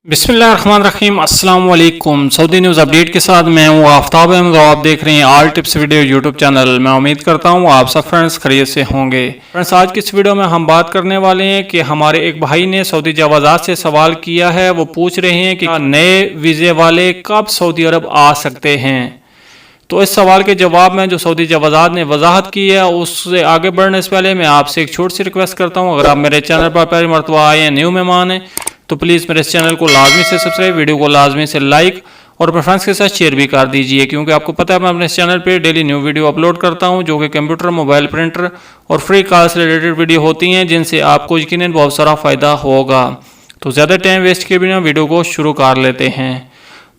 बिस्मिल्लाहिर्रहमानिर्रहीम अस्सलाम वालेकुम। सऊदी न्यूज़ अपडेट के साथ मैं हूँ आफ्ताब अहमद। आप देख रहे हैं all tips video YouTube channel. मैं उम्मीद करता हूँ आप सब फ्रेंड्स खैरियत से होंगे। फ्रेंड्स, आज की इस वीडियो में हम बात करने वाले हैं कि हमारे एक भाई ने सऊदी जवाज़ात से सवाल किया है। वो पूछ रहे हैं कि नए वीज़े वाले कब सऊदी अरब आ सकते हैं। तो इस सवाल के जवाब में जो सऊदी जवाज़ात ने वजाहत की है, उससे आगे बढ़ने से पहले मैं आपसे एक छोटी सी रिक्वेस्ट करता हूँ। अगर आप मेरे चैनल पर पहली मरतबा आए हैं, न्यू मेहमान हैं, तो प्लीज़ मेरे इस चैनल को लाजमी से सब्सक्राइब, वीडियो को लाजमी से लाइक और अपने फ्रेंड्स के साथ शेयर भी कर दीजिए, क्योंकि आपको पता है मैं अपने इस चैनल पे डेली न्यू वीडियो अपलोड करता हूं, जो कि कंप्यूटर, मोबाइल, प्रिंटर और फ्री कॉल से रिलेटेड वीडियो होती हैं, जिनसे आपको यकीनन बहुत सारा फ़ायदा होगा। तो ज़्यादा टाइम वेस्ट किए बिना वीडियो को शुरू कर लेते हैं।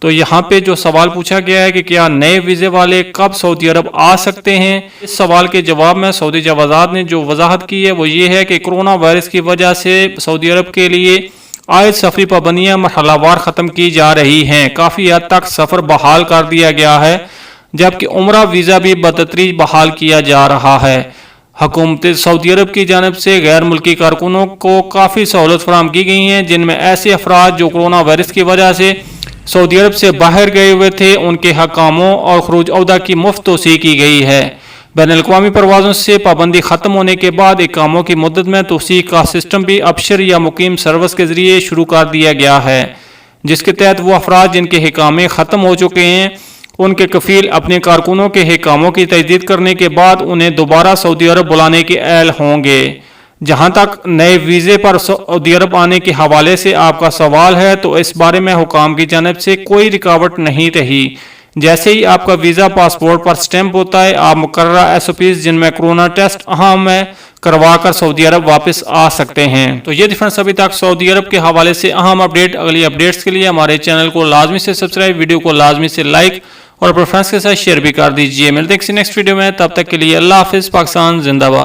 तो यहाँ पे जो सवाल पूछा गया है कि क्या नए वीज़े वाले कब सऊदी अरब आ सकते हैं, इस सवाल के जवाब में सऊदी जवाज़ात ने जो वजाहत की है वो ये है कि कोरोना वायरस की वजह से सऊदी अरब के लिए आयद सफरी पाबंदियां मरहलावार ख़त्म की जा रही हैं। काफ़ी हद तक सफ़र बहाल कर दिया गया है, जबकि उम्रा वीज़ा भी बतदरीज बहाल किया जा रहा है। हुकूमत सऊदी अरब की जानब से गैर मुल्की कारकुनों को काफ़ी सहूलत फराहम की गई हैं, जिनमें ऐसे अफराद जो कोरोना वायरस की वजह से सऊदी अरब से बाहर गए हुए थे, उनके हकामों और खरूज अहदा की मुफ्त तोसी की गई है। बैनुल-अक़वामी परवाज़ों से पाबंदी ख़त्म होने के बाद इकामों की मुद्दत में तोसी का सिस्टम भी अबशर या मुकीम सर्विस के ज़रिए शुरू कर दिया गया है, जिसके तहत वो अफराद जिनके हिकामे ख़त्म हो चुके हैं, उनके कफ़ील अपने कारकुनों के हिकामों की तजदीद करने के बाद उन्हें दोबारा सऊदी अरब बुलाने के अहल होंगे। जहाँ तक नए वीज़े पर सऊदी अरब आने के हवाले से आपका सवाल है, तो इस बारे में हुकाम की जानब से कोई रुकावट नहीं रही। जैसे ही आपका वीज़ा पासपोर्ट पर स्टैंप होता है, आप मुकर्ररा SOPs जिनमें कोरोना टेस्ट अहम है करवा कर सऊदी अरब वापस आ सकते हैं। तो ये डिफरेंस अभी तक सऊदी अरब के हवाले से अहम अपडेट। अगली अपडेट्स के लिए हमारे चैनल को लाजमी से सब्सक्राइब, वीडियो को लाजमी से लाइक और अपने फ्रेंड्स के साथ शेयर भी कर दीजिए। मिलते हैं किसी नेक्स्ट वीडियो में, तब तक के लिए अल्लाह हाफिज़। पाकिस्तान जिंदाबाद।